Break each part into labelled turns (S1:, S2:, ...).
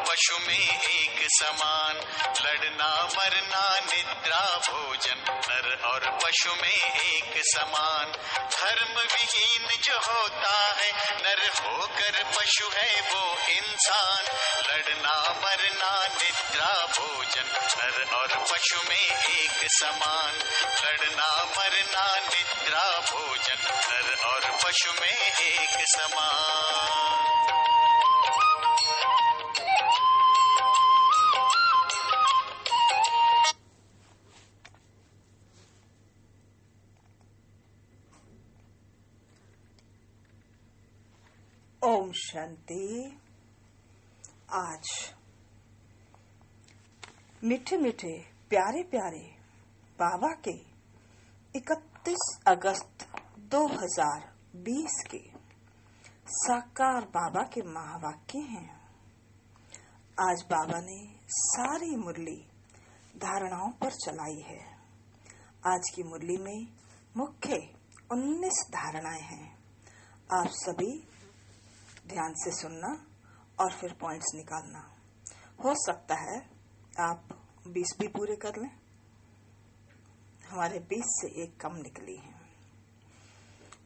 S1: पशु में एक समान, लड़ना मरना निद्रा भोजन, नर और पशु में एक समान। धर्म विहीन जो होता है नर होकर पशु है वो इंसान, लड़ना मरना निद्रा भोजन, नर और पशु में एक समान, लड़ना मरना निद्रा भोजन, नर और पशु में एक समान।
S2: ओम शांति। आज मीठे मीठे प्यारे प्यारे बाबा के 31 अगस्त 2020 के साकार बाबा के महावाक्य हैं। आज बाबा ने सारी मुरली धारणाओं पर चलाई है। आज की मुरली में मुख्य 19 धारणाएं हैं। आप सभी ध्यान से सुनना और फिर पॉइंट्स निकालना। हो सकता है आप 20 भी पूरे कर लें। हमारे 20 से एक कम निकली है।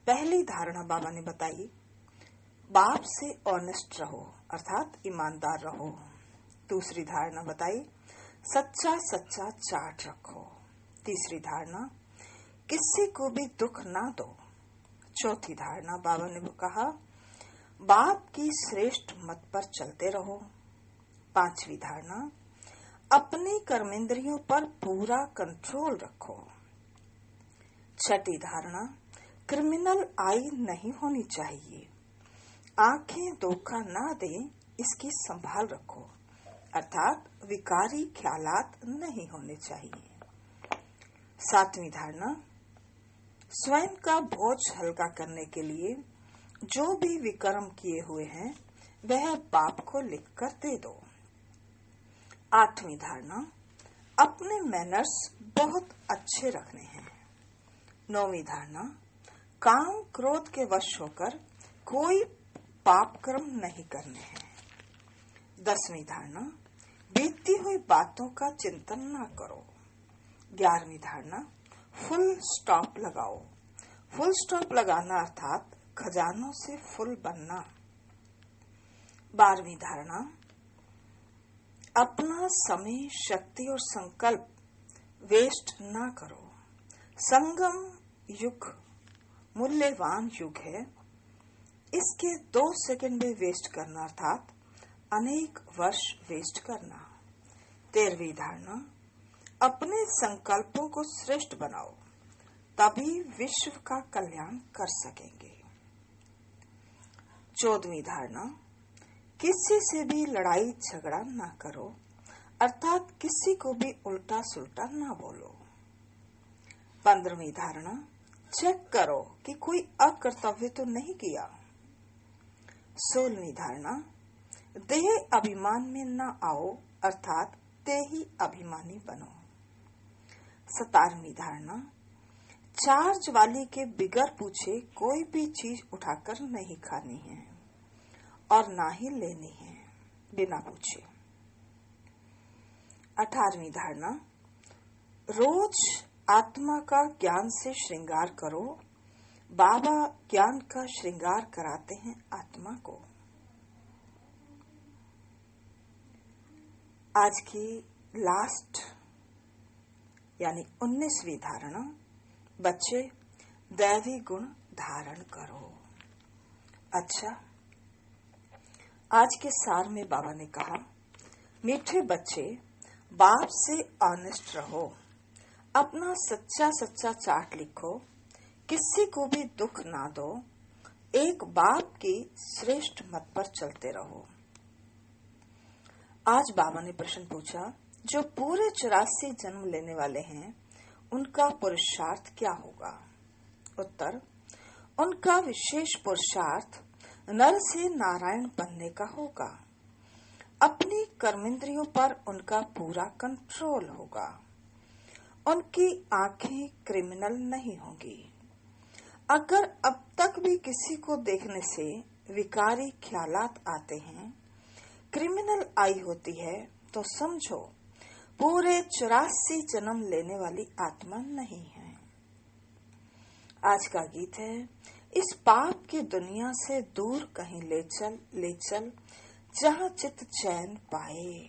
S2: पहली धारणा बाबा ने बताई, बाप से ऑनेस्ट रहो अर्थात ईमानदार रहो। दूसरी धारणा बताई, सच्चा सच्चा चार्ट रखो। तीसरी धारणा, किसी को भी दुख ना दो। चौथी धारणा बाबा ने कहा, बाप की श्रेष्ठ मत पर चलते रहो। पांचवी धारणा, अपनी कर्मेंद्रियों पर पूरा कंट्रोल रखो। छठी धारणा, क्रिमिनल आई नहीं होनी चाहिए। आंखें धोखा ना दे, इसकी संभाल रखो अर्थात विकारी ख्यालात नहीं होने चाहिए। सातवीं धारणा, स्वयं का बोझ हल्का करने के लिए जो भी विकर्म किए हुए हैं वह बाप को लिखकर दे दो। आठवीं धारणा, अपने मैनर्स बहुत अच्छे रखने हैं। नौवीं धारणा, काम क्रोध के वश होकर कोई पाप कर्म नहीं करने हैं। 10वीं धारणा, बीतती हुई बातों का चिंतन ना करो। 11वीं धारणा, फुल स्टॉप लगाओ। फुल स्टॉप लगाना अर्थात खजानों से फुल बनना। 12वीं धारणा, अपना समय शक्ति और संकल्प वेस्ट ना करो। संगम युग मूल्यवान युग है, इसके 2 सेकंड भी वेस्ट करना अर्थात अनेक वर्ष वेस्ट करना। 13वीं धारणा, अपने संकल्पों को श्रेष्ठ बनाओ, तभी विश्व का कल्याण कर सकेंगे। 14वीं धारणा, किसी से भी लड़ाई झगड़ा ना करो अर्थात किसी को भी उल्टा सुल्टा ना बोलो। 15वीं धारणा, चेक करो कि कोई अकर्तव्य तो नहीं किया। 16वीं धारणा, देह अभिमान में ना आओ अर्थात देही अभिमानी बनो। 17वीं धारणा, चार्ज वाली के बिगर पूछे कोई भी चीज उठाकर नहीं खानी है और ना ही लेनी है बिना पूछे। 18वीं धारणा, रोज आत्मा का ज्ञान से श्रृंगार करो। बाबा ज्ञान का श्रृंगार कराते हैं आत्मा को। आज की लास्ट यानी 19वीं धारणा, बच्चे दैवी गुण धारण करो। अच्छा, आज के सार में बाबा ने कहा, मीठे बच्चे बाप से ऑनेस्ट रहो, अपना सच्चा सच्चा चार्ट लिखो, किसी को भी दुख ना दो, एक बाप की श्रेष्ठ मत पर चलते रहो। आज बाबा ने प्रश्न पूछा, जो पूरे 84 जन्म लेने वाले हैं उनका पुरुषार्थ क्या होगा? उत्तर, उनका विशेष पुरुषार्थ नर से नारायण बनने का होगा। अपनी कर्मेंद्रियों पर उनका पूरा कंट्रोल होगा। उनकी आंखें क्रिमिनल नहीं होंगी। अगर अब तक भी किसी को देखने से विकारी ख्यालात आते हैं, क्रिमिनल आई होती है तो समझो पूरे 84 जन्म लेने वाली आत्मा नहीं है। आज का गीत है, इस पाप की दुनिया से दूर कहीं ले चल जहाँ चित चैन पाए।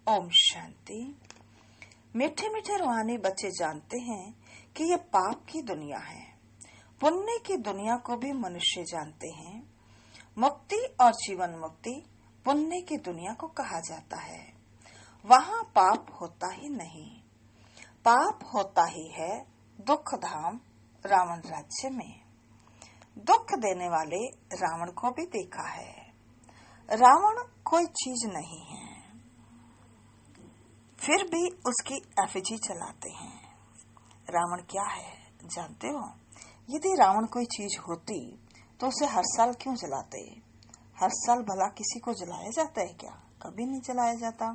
S2: ओम शांति। मीठे मीठे रूहानी बच्चे जानते हैं कि ये पाप की दुनिया है। पुण्य की दुनिया को भी मनुष्य जानते हैं। मुक्ति और जीवन मुक्ति पुण्य की दुनिया को कहा जाता है। वहाँ पाप होता ही नहीं। पाप होता ही है दुख धाम रावण राज्य में। दुख देने वाले रावण को भी देखा है। रावण कोई चीज नहीं है, फिर भी उसकी एफिजी चलाते हैं। रावण क्या है जानते हो? यदि रावण कोई चीज होती तो उसे हर साल क्यों जलाते? हर साल भला किसी को जलाया जाता है क्या? कभी नहीं जलाया जाता।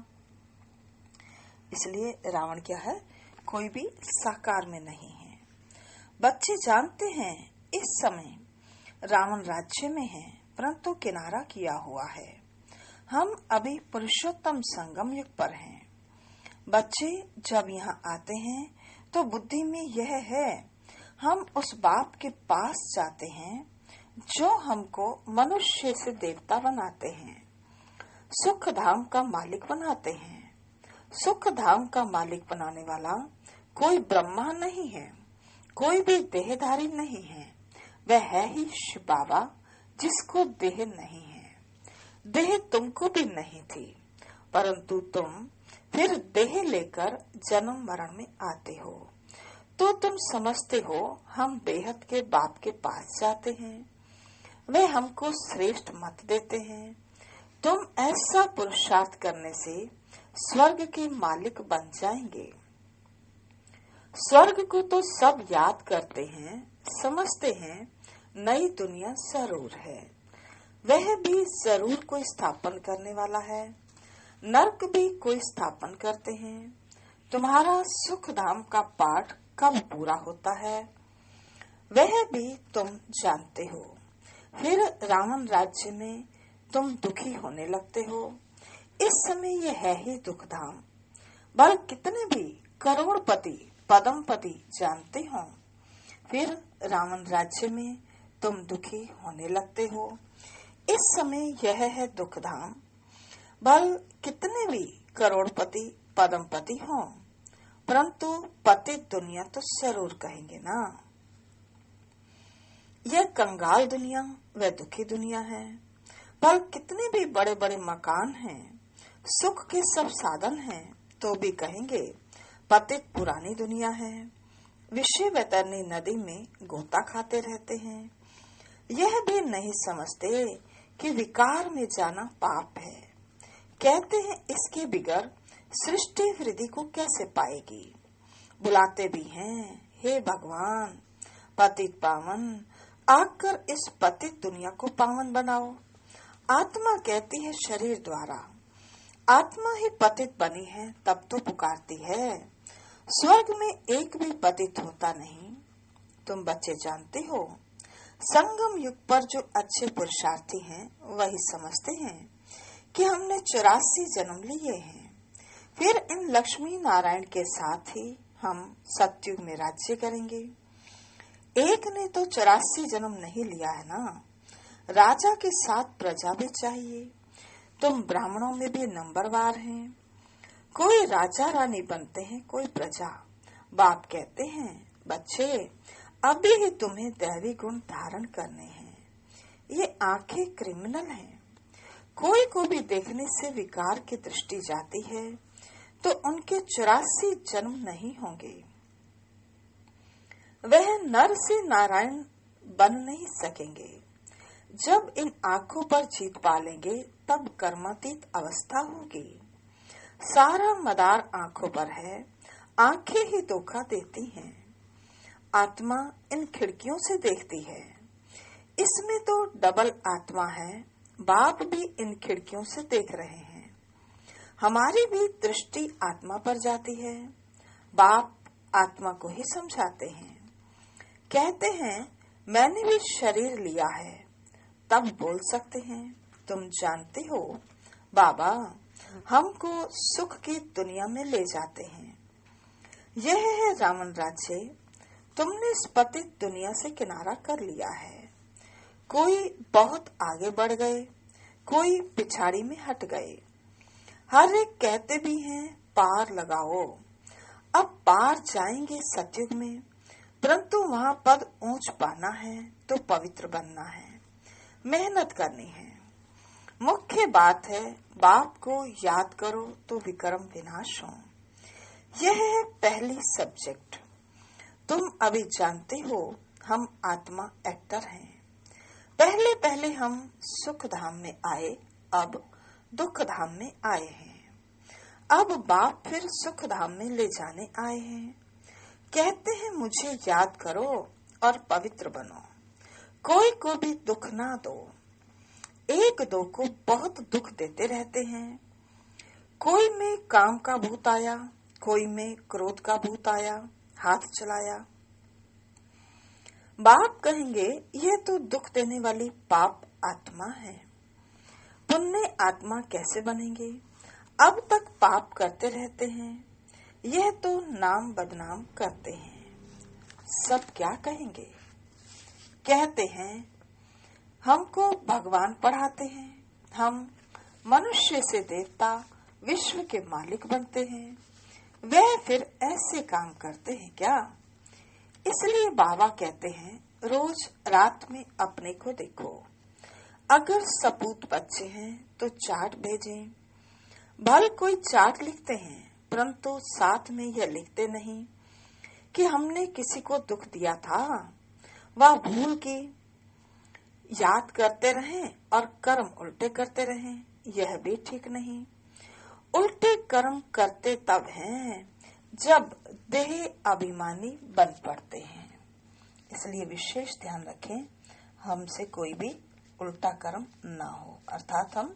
S2: इसलिए रावण क्या है? कोई भी साकार में नहीं है। बच्चे जानते हैं इस समय रावण राज्य में है, परंतु किनारा किया हुआ है। हम अभी पुरुषोत्तम संगम युग पर हैं। बच्चे जब यहाँ आते हैं तो बुद्धि में यह है, हम उस बाप के पास जाते हैं जो हमको मनुष्य से देवता बनाते हैं, सुख धाम का मालिक बनाते हैं। सुख धाम का मालिक बनाने वाला कोई ब्रह्मा नहीं है, कोई भी देहधारी नहीं है। वह है ही शिव बाबा, जिसको देह नहीं है। देह तुमको भी नहीं थी, परंतु तुम फिर देह लेकर जन्म मरण में आते हो। तो तुम समझते हो हम बेहद के बाप के पास जाते हैं, वे हमको श्रेष्ठ मत देते हैं। तुम ऐसा पुरुषार्थ करने से स्वर्ग के मालिक बन जाएंगे। स्वर्ग को तो सब याद करते हैं, समझते हैं नई दुनिया जरूर है, वह भी जरूर कोई स्थापन करने वाला है। नरक भी कोई स्थापन करते हैं। तुम्हारा सुख धाम का पाठ कब पूरा होता है वह भी तुम जानते हो। फिर रावण राज्य में तुम दुखी होने लगते हो। इस समय ये है ही दुख धाम। बल कितने भी करोड़पति पदमपति जानते हो, फिर रावण राज्य में तुम दुखी होने लगते हो। इस समय यह है दुख धाम। बल कितने भी करोड़पति पदमपति हो, परंतु पतित दुनिया तो जरूर कहेंगे ना। यह कंगाल दुनिया वह दुखी दुनिया है। बल कितने भी बड़े बड़े मकान हैं, सुख के सब साधन हैं, तो भी कहेंगे पतित पुरानी दुनिया है। विषय वैतरणी नदी में गोता खाते रहते हैं। यह भी नहीं समझते कि विकार में जाना पाप है। कहते हैं इसके बिगर सृष्टि वृद्धि को कैसे पाएगी। बुलाते भी हैं, हे भगवान पतित पावन, आकर इस पतित दुनिया को पावन बनाओ। आत्मा कहती है शरीर द्वारा, आत्मा ही पतित बनी है तब तो पुकारती है। स्वर्ग में एक भी पतित होता नहीं। तुम बच्चे जानते हो, संगम युग पर जो अच्छे पुरुषार्थी हैं वही समझते हैं कि हमने 84 जन्म लिए हैं, फिर इन लक्ष्मी नारायण के साथ ही हम सतयुग में राज्य करेंगे। एक ने तो 84 जन्म नहीं लिया है ना। राजा के साथ प्रजा भी चाहिए। तुम ब्राह्मणों में भी नंबरवार हैं। कोई राजा रानी बनते हैं, कोई प्रजा। बाप कहते हैं बच्चे अभी ही तुम्हें दैवी गुण धारण करने हैं। ये आंखें क्रिमिनल हैं। कोई को भी देखने से विकार की दृष्टि जाती है तो उनके 84 जन्म नहीं होंगे। वह नर से नारायण बन नहीं सकेंगे। जब इन आंखों पर जीत पालेंगे तब कर्मातीत अवस्था होगी। सारा मदार आंखों पर है, आंखें ही धोखा देती हैं। आत्मा इन खिड़कियों से देखती है। इसमें तो डबल आत्मा है। बाप भी इन खिड़कियों से देख रहे हैं। हमारी भी दृष्टि आत्मा पर जाती है। बाप आत्मा को ही समझाते हैं। कहते हैं मैंने भी शरीर लिया है, तब बोल सकते हैं तुम जानते हो बाबा हमको सुख की दुनिया में ले जाते हैं। यह है रावण राज्य, तुमने इस पतित दुनिया से किनारा कर लिया है। कोई बहुत आगे बढ़ गए, कोई पिछाड़ी में हट गए। हर एक कहते भी हैं पार लगाओ। अब पार जाएंगे सतयुग में, परंतु वहाँ पद ऊंच पाना है तो पवित्र बनना है, मेहनत करनी है। मुख्य बात है बाप को याद करो तो विक्रम विनाश हो। यह है पहली सब्जेक्ट। तुम अभी जानते हो हम आत्मा एक्टर हैं। पहले पहले हम सुख धाम में आए, अब दुख धाम में आए हैं। अब बाप फिर सुख धाम में ले जाने आए हैं। कहते हैं मुझे याद करो और पवित्र बनो, कोई को भी दुख ना दो। एक दो को बहुत दुख देते रहते हैं। कोई में काम का भूत आया, कोई में क्रोध का भूत आया, हाथ चलाया। बाप कहेंगे ये तो दुख देने वाली पाप आत्मा है, पुण्य आत्मा कैसे बनेंगे? अब तक पाप करते रहते हैं, यह तो नाम बदनाम करते हैं। सब क्या कहेंगे? कहते हैं हमको भगवान पढ़ाते हैं, हम मनुष्य से देवता विश्व के मालिक बनते हैं। वह फिर ऐसे काम करते हैं क्या? इसलिए बाबा कहते हैं रोज रात में अपने को देखो। अगर सपूत बच्चे हैं तो चार्ट भेजें। भल कोई चार्ट लिखते हैं, परंतु साथ में यह लिखते नहीं कि हमने किसी को दुख दिया था। वह भूल के याद करते रहें और कर्म उल्टे करते रहें, यह भी ठीक नहीं। उल्टे कर्म करते तब हैं जब देह अभिमानी बन पड़ते हैं। इसलिए विशेष ध्यान रखें हमसे कोई भी उल्टा कर्म न हो, अर्थात हम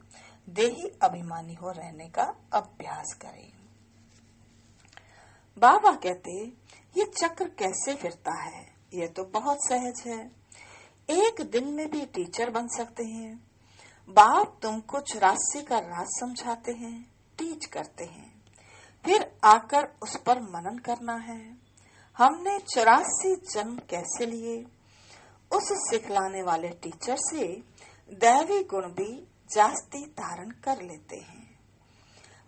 S2: देही अभिमानी हो रहने का अभ्यास करें। बाबा कहते ये चक्र कैसे फिरता है? ये तो बहुत सहज है, एक दिन में भी टीचर बन सकते हैं। बाप तुमको 84 का राज समझाते हैं, टीच करते हैं, फिर आकर उस पर मनन करना है। हमने 84 जन्म कैसे लिए? उस सिखलाने वाले टीचर से दैवी गुण भी जास्ती धारण कर लेते हैं।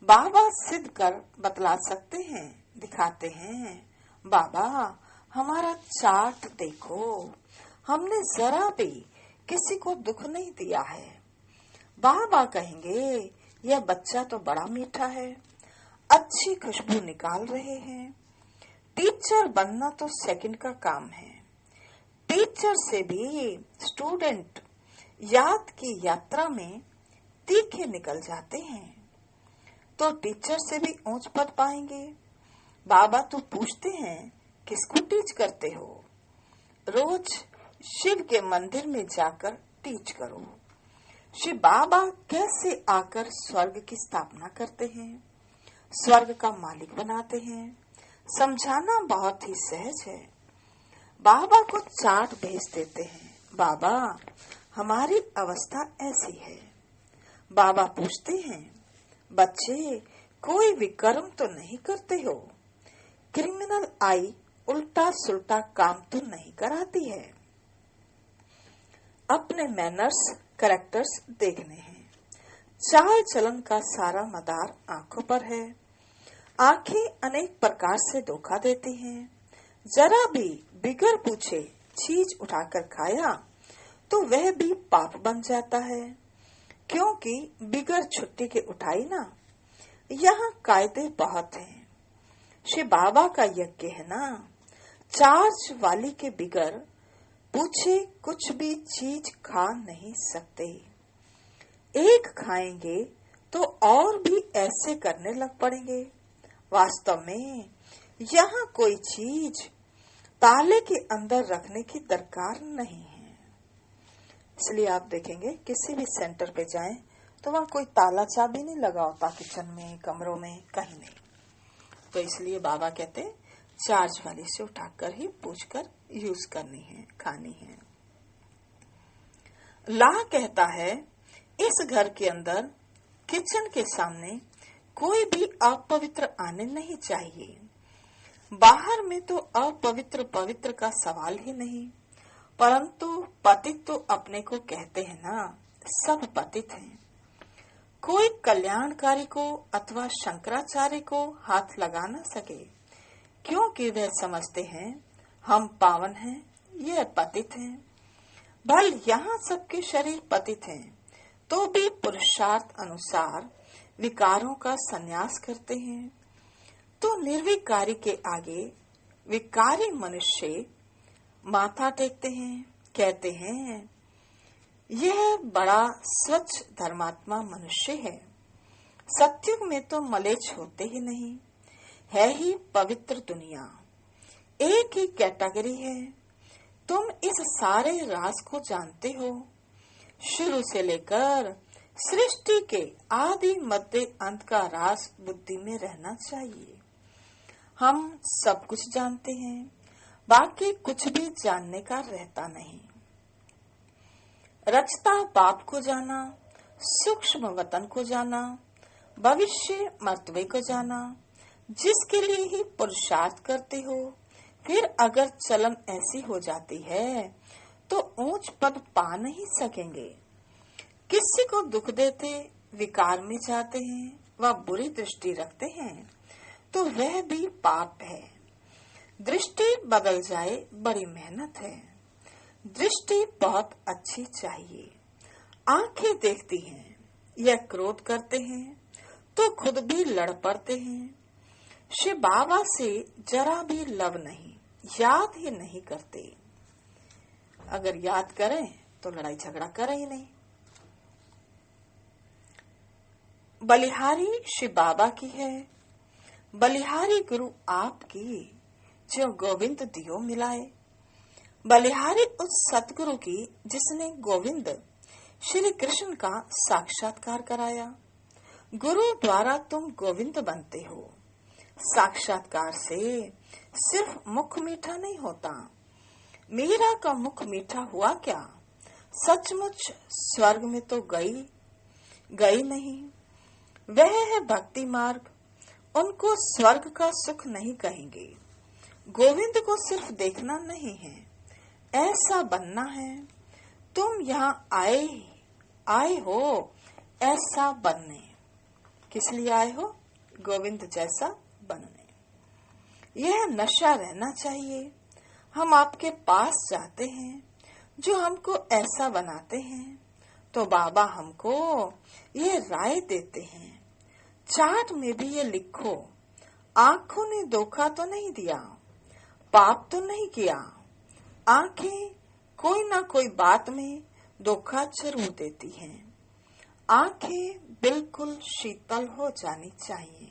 S2: बाबा सिद्ध कर बतला सकते हैं, दिखाते हैं। बाबा हमारा चार्ट देखो, हमने जरा भी किसी को दुख नहीं दिया है। बाबा कहेंगे यह बच्चा तो बड़ा मीठा है, अच्छी खुशबू निकाल रहे हैं। टीचर बनना तो सेकंड का काम है। टीचर से भी स्टूडेंट याद की यात्रा में तीखे निकल जाते हैं, तो टीचर से भी ऊंच पद पाएंगे। बाबा तो पूछते हैं किसको टीच करते हो? रोज शिव के मंदिर में जाकर टीच करो। शिव बाबा कैसे आकर स्वर्ग की स्थापना करते हैं, स्वर्ग का मालिक बनाते हैं। समझाना बहुत ही सहज है। बाबा को चार्ट भेज देते हैं, बाबा हमारी अवस्था ऐसी है। बाबा पूछते हैं बच्चे कोई विकर्म तो नहीं करते हो? क्रिमिनल आई उल्टा सुल्टा काम तो नहीं कराती है? अपने मैनर्स कैरेक्टर्स देखने हैं। चाल चलन का सारा मदार आंखों पर है। आंखें अनेक प्रकार से धोखा देती हैं। जरा भी बिगर पूछे चीज उठाकर खाया तो वह भी पाप बन जाता है, क्योंकि बिगर छुट्टी के उठाई ना। यहाँ कायदे बहुत हैं। श्री बाबा का यज्ञ है ना, चार्ज वाली के बिगर पूछे कुछ भी चीज खा नहीं सकते। एक खाएंगे तो और भी ऐसे करने लग पड़ेंगे। वास्तव में यहाँ कोई चीज ताले के अंदर रखने की दरकार नहीं है। इसलिए आप देखेंगे किसी भी सेंटर पे जाएं तो वहाँ कोई ताला चाबी नहीं लगा होता, किचन में, कमरों में, कहीं नहीं। तो इसलिए बाबा कहते चार्ज वाली से उठाकर ही पूछकर यूज करनी है, खानी है। ला कहता है इस घर के अंदर किचन के सामने कोई भी अपवित्र आने नहीं चाहिए। बाहर में तो अपवित्र पवित्र का सवाल ही नहीं, परंतु पतित तो अपने को कहते हैं ना, सब पतित हैं। कोई कल्याणकारी को अथवा शंकराचार्य को हाथ लगा न सके, क्योंकि वे समझते हैं हम पावन हैं, ये पतित हैं। भल यहाँ सबके शरीर पतित हैं, तो भी पुरुषार्थ अनुसार विकारों का संन्यास करते हैं। तो निर्विकारी के आगे विकारी मनुष्य माथा टेकते हैं, कहते हैं यह बड़ा स्वच्छ धर्मात्मा मनुष्य है। सत्युग में तो मलेच्छ होते ही नहीं, है ही पवित्र दुनिया, एक ही कैटेगरी है। तुम इस सारे राज को जानते हो, शुरू से लेकर सृष्टि के आदि मध्य अंत का राज बुद्धि में रहना चाहिए। हम सब कुछ जानते हैं, बाकी कुछ भी जानने का रहता नहीं। रचता बाप को जाना, सूक्ष्म वतन को जाना, भविष्य मर्तबे को जाना, जिसके लिए ही पुरुषार्थ करते हो। फिर अगर चलन ऐसी हो जाती है तो ऊंच पद पा नहीं सकेंगे। किसी को दुख देते, विकार में जाते हैं, वह बुरी दृष्टि रखते हैं, तो वह भी पाप है। दृष्टि बदल जाए बड़ी मेहनत है। दृष्टि बहुत अच्छी चाहिए। आंखें देखती हैं, यह क्रोध करते हैं तो खुद भी लड़ पड़ते हैं। शिव बाबा से जरा भी लव नहीं, याद ही नहीं करते। अगर याद करें तो लड़ाई झगड़ा करें ही नहीं। बलिहारी शिव बाबा की है, बलिहारी गुरु आपकी, जो गोविंद दियो मिलाए। बलिहारी उस सतगुरु की जिसने गोविंद श्री कृष्ण का साक्षात्कार कराया। गुरु द्वारा तुम गोविंद बनते हो। साक्षात्कार से सिर्फ मुख मीठा नहीं होता। मीरा का मुख मीठा हुआ क्या? सचमुच स्वर्ग में तो गई नहीं। वह है भक्ति मार्ग, उनको स्वर्ग का सुख नहीं कहेंगे। गोविंद को सिर्फ देखना नहीं है, ऐसा बनना है। तुम यहाँ आए हो ऐसा बनने। किस लिए आए हो? गोविंद जैसा बनने। यह नशा रहना चाहिए। हम आपके पास जाते हैं, जो हमको ऐसा बनाते हैं, तो बाबा हमको ये राय देते हैं, चार्ट में भी ये लिखो, आंखों ने धोखा तो नहीं दिया, पाप तो नहीं किया। आंखें कोई ना कोई बात में धोखा जरूर देती हैं। आंखें बिल्कुल शीतल हो जानी चाहिए।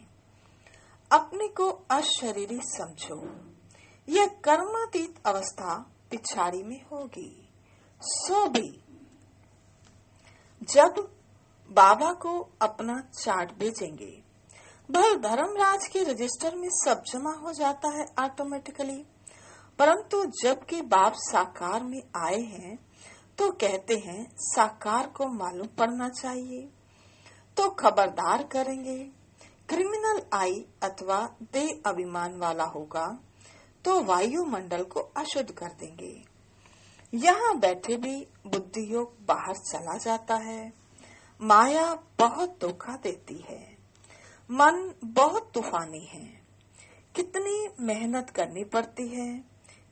S2: अपने को अशरीरी समझो। यह कर्मातीत अवस्था पिछाड़ी में होगी। सो भी जब बाबा को अपना चार्ट भेजेंगे, भल धर्मराज के रजिस्टर में सब जमा हो जाता है ऑटोमेटिकली। परंतु जबकि बाप साकार में आए हैं तो कहते हैं साकार को मालूम पड़ना चाहिए, तो खबरदार करेंगे। क्रिमिनल आई अथवा देह अभिमान वाला होगा तो वायुमंडल को अशुद्ध कर देंगे। यहाँ बैठे भी बुद्धि योग बाहर चला जाता है। माया बहुत धोखा देती है। मन बहुत तूफानी है। कितनी मेहनत करनी पड़ती है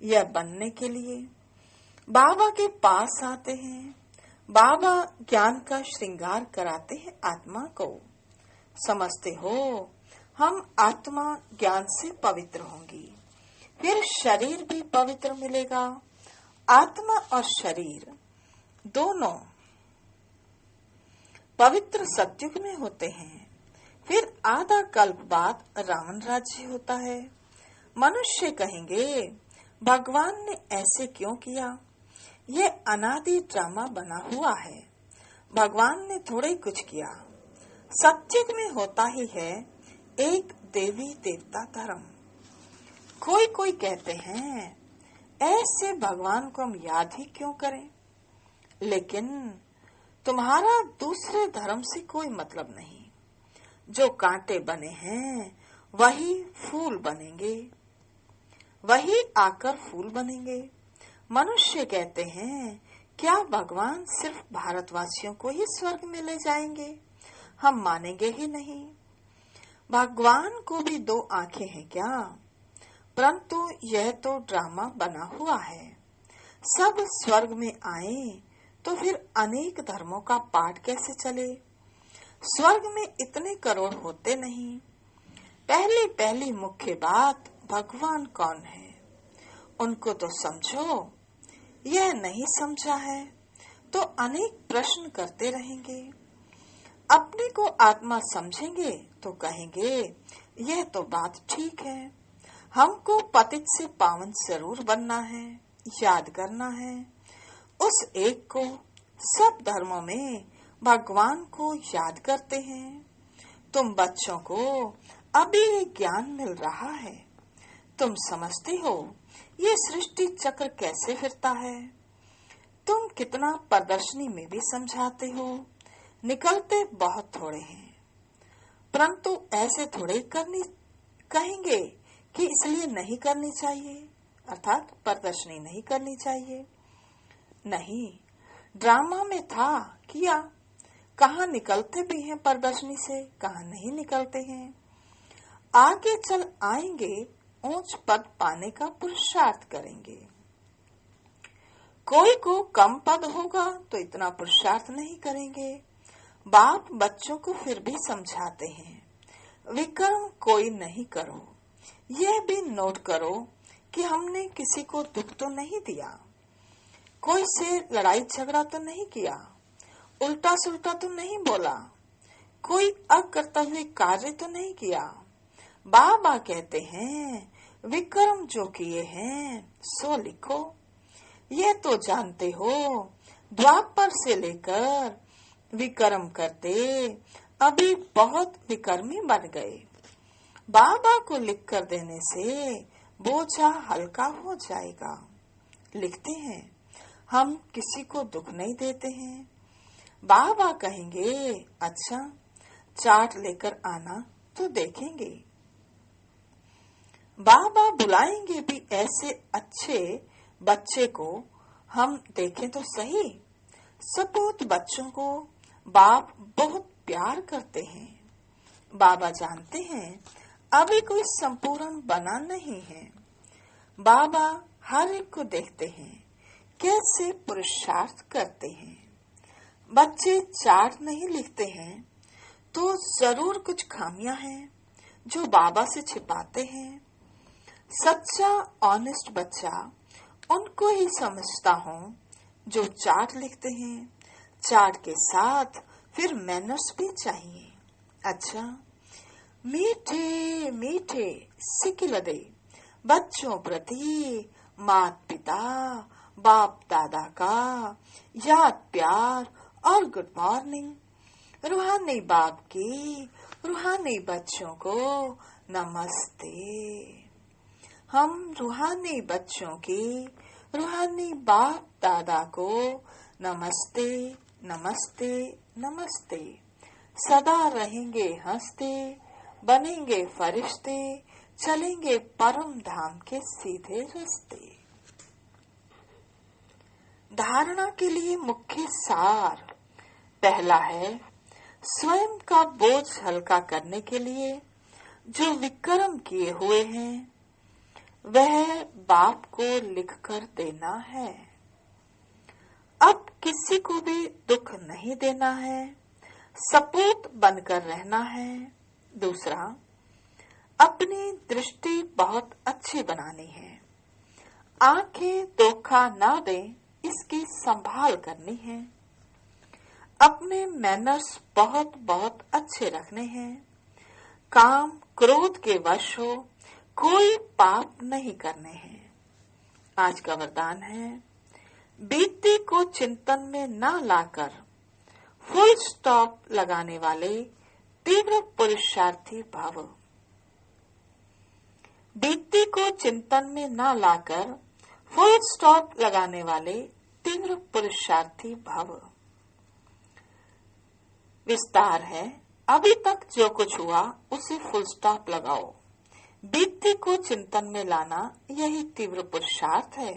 S2: यह बनने के लिए। बाबा के पास आते हैं, बाबा ज्ञान का श्रृंगार कराते हैं आत्मा को। समझते हो हम आत्मा ज्ञान से पवित्र होंगी, फिर शरीर भी पवित्र मिलेगा। आत्मा और शरीर दोनों पवित्र सत्युग में होते हैं। फिर आधा कल्प बाद रावण राज्य होता है। मनुष्य कहेंगे भगवान ने ऐसे क्यों किया? ये अनादि ड्रामा बना हुआ है। भगवान ने थोड़े कुछ किया। सत्युग में होता ही है एक देवी देवता धर्म। कोई कहते हैं ऐसे भगवान को हम याद ही क्यों करें? लेकिन तुम्हारा दूसरे धर्म से कोई मतलब नहीं। जो कांटे बने हैं वही फूल बनेंगे, वही आकर फूल बनेंगे। मनुष्य कहते हैं, क्या भगवान सिर्फ भारतवासियों को ही स्वर्ग में ले जाएंगे? हम मानेंगे ही नहीं। भगवान को भी 2 आंखें हैं क्या? परंतु यह तो ड्रामा बना हुआ है। सब स्वर्ग में आए तो फिर अनेक धर्मों का पाठ कैसे चले? स्वर्ग में इतने करोड़ होते नहीं। पहली मुख्य बात, भगवान कौन है उनको तो समझो। यह नहीं समझा है तो अनेक प्रश्न करते रहेंगे। अपने को आत्मा समझेंगे तो कहेंगे, यह तो बात ठीक है। हमको पतित से पावन जरूर बनना है, याद करना है उस एक को। सब धर्मों में भगवान को याद करते हैं। तुम बच्चों को अभी ज्ञान मिल रहा है। तुम समझते हो ये सृष्टि चक्र कैसे फिरता है। तुम कितना प्रदर्शनी में भी समझाते हो, निकलते बहुत थोड़े हैं। परंतु ऐसे थोड़े करनी कहेंगे कि इसलिए नहीं करनी चाहिए, अर्थात प्रदर्शनी नहीं करनी चाहिए। नहीं, ड्रामा में था, किया। कहाँ निकलते भी हैं प्रदर्शनी से, कहाँ नहीं निकलते हैं। आगे चल आएंगे, ऊंच पद पाने का पुरुषार्थ करेंगे। कोई को कम पद होगा तो इतना पुरुषार्थ नहीं करेंगे। बाप बच्चों को फिर भी समझाते हैं, विकर्म कोई नहीं करो। यह भी नोट करो कि हमने किसी को दुख तो नहीं दिया, कोई से लड़ाई झगड़ा तो नहीं किया, उल्टा सुल्टा तो नहीं बोला, कोई अकर्तव्य कार्य तो नहीं किया। बाबा कहते हैं, विक्रम जो किए हैं सो लिखो। यह तो जानते हो, द्वापर से लेकर विक्रम करते अभी बहुत विक्रमी बन गए। बाबा को लिख कर देने से बोझा हल्का हो जाएगा। लिखते हैं, हम किसी को दुख नहीं देते हैं। बाबा कहेंगे, अच्छा चार्ट लेकर आना तो देखेंगे। बाबा बुलाएंगे भी ऐसे अच्छे बच्चे को, हम देखें तो सही। सपूत बच्चों को बाप बहुत प्यार करते हैं। बाबा जानते हैं अभी कोई संपूर्ण बना नहीं है। बाबा हर एक को देखते हैं, कैसे पुरुषार्थ करते हैं। बच्चे चार्ट नहीं लिखते हैं तो जरूर कुछ खामियां हैं जो बाबा से छिपाते हैं। सच्चा ऑनेस्ट बच्चा उनको ही समझता हूँ जो चार्ट लिखते हैं। चार्ट के साथ फिर मैनर्स भी चाहिए। अच्छा, मीठे मीठे सिकिलदे बच्चों प्रति माता पिता बाप दादा का याद प्यार और गुड मॉर्निंग। रूहानी बाप की रूहानी बच्चों को नमस्ते। हम रूहानी बच्चों की रूहानी बाप दादा को नमस्ते नमस्ते नमस्ते। सदा रहेंगे हंसते, बनेंगे फरिश्ते, चलेंगे परम धाम के सीधे रास्ते। धारणा के लिए मुख्य सार पहला है, स्वयं का बोझ हल्का करने के लिए जो विक्रम किए हुए हैं वह बाप को लिखकर देना है। अब किसी को भी दुख नहीं देना है, सपूत बनकर रहना है। दूसरा, अपनी दृष्टि बहुत अच्छी बनानी है। आंखें धोखा ना दें, इसकी संभाल करनी है। अपने मैनर्स बहुत बहुत अच्छे रखने हैं। काम क्रोध के वश हो कोई पाप नहीं करने हैं। आज का वरदान है, बीती को चिंतन में न लाकर फुल स्टॉप लगाने वाले तीव्र पुरुषार्थी भव। बीती को चिंतन में न लाकर फुल स्टॉप लगाने वाले तीव्र पुरुषार्थी भव। विस्तार है, अभी तक जो कुछ हुआ उसे फुल स्टॉप लगाओ। बीते को चिंतन में लाना यही तीव्र पुरुषार्थ है।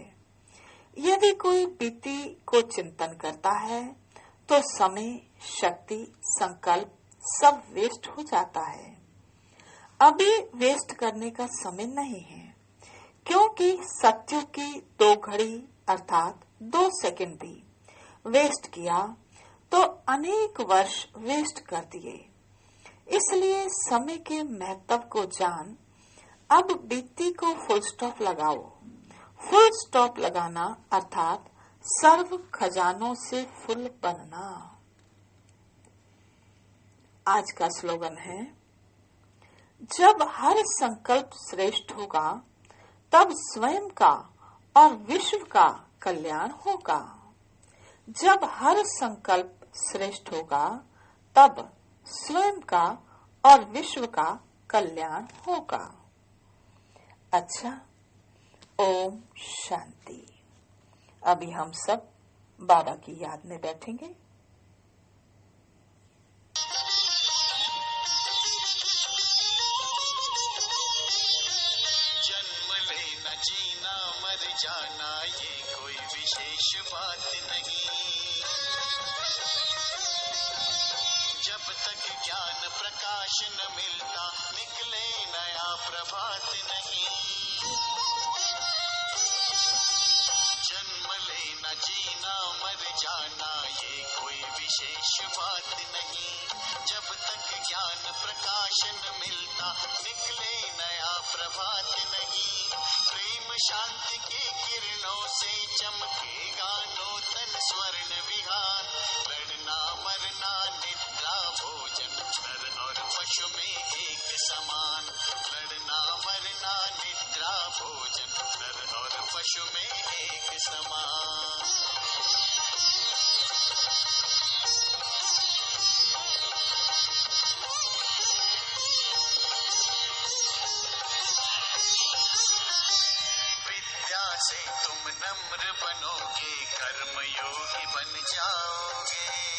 S2: यदि कोई बीती को चिंतन करता है तो समय, शक्ति, संकल्प सब वेस्ट हो जाता है। अभी वेस्ट करने का समय नहीं है, क्योंकि सत्य की 2 घड़ी अर्थात 2 सेकंड भी वेस्ट किया तो अनेक वर्ष वेस्ट कर दिए। इसलिए समय के महत्व को जान अब बीती को फुल स्टॉप लगाओ। फुल स्टॉप लगाना अर्थात सर्व खजानों से फुल बनना। आज का स्लोगन है, जब हर संकल्प श्रेष्ठ होगा तब स्वयं का और विश्व का कल्याण होगा। जब हर संकल्प श्रेष्ठ होगा तब स्वयं का और विश्व का कल्याण होगा। अच्छा, ओम शांति। अभी हम सब बाबा की याद में बैठेंगे।
S1: जन्म लेना, जीना, मर जाना, ये कोई विशेष बात नहीं। जब तक ज्ञान प्रकाश न मिलता, निकले नया प्रभात नहीं। जन्म लेना, जीना, मर जाना, ये कोई विशेष बात नहीं। जब तक ज्ञान प्रकाश न मिलता, निकले नया प्रभात नहीं। प्रेम शांति की किरणों से चमकेगा नूतन स्वर्ण विहार। लड़ना मरना निद्रा भोजन, नर और पशु में एक समान। लड़ना मरना निद्रा भोजन, नर और पशु में एक समान। विद्या से तुम नम्र बनोगे, कर्म योगी बन जाओगे।